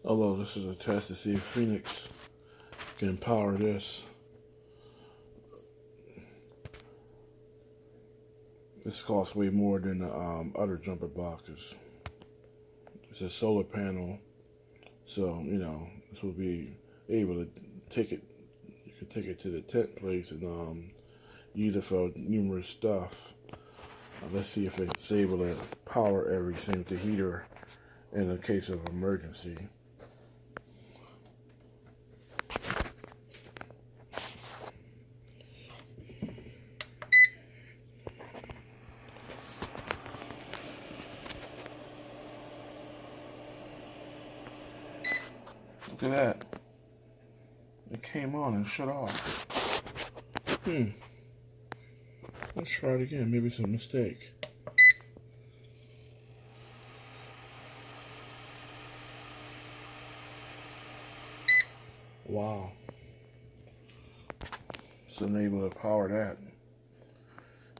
Although this is a test to see if Phoenix can power this. This costs way more than the other jumper boxes. It's a solar panel, so you know this will be able to take it. You can take it to the tent place and use it for numerous stuff. Let's see if it's able to power everything with the heater in a case of emergency. Look at that. It came on and shut off. Let's try it again. Maybe it's a mistake. Wow. It's unable to power that.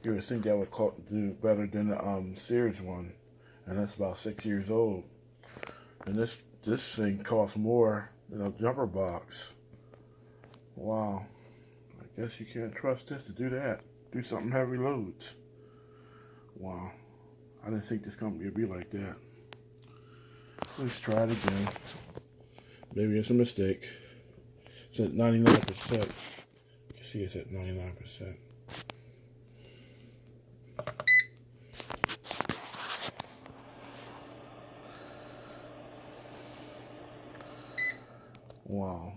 You would think that would do better than the Sears one. And that's about 6 years old. And this thing costs more than a jumper box. Wow. I guess you can't trust this to do that. Do something heavy loads. Wow. I didn't think this company would be like that. Let's try it again. Maybe it's a mistake. It's at 99%. You can see it's at 99%. Wow.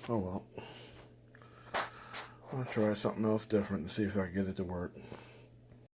Oh well. I'll try something else different and see if I can get it to work.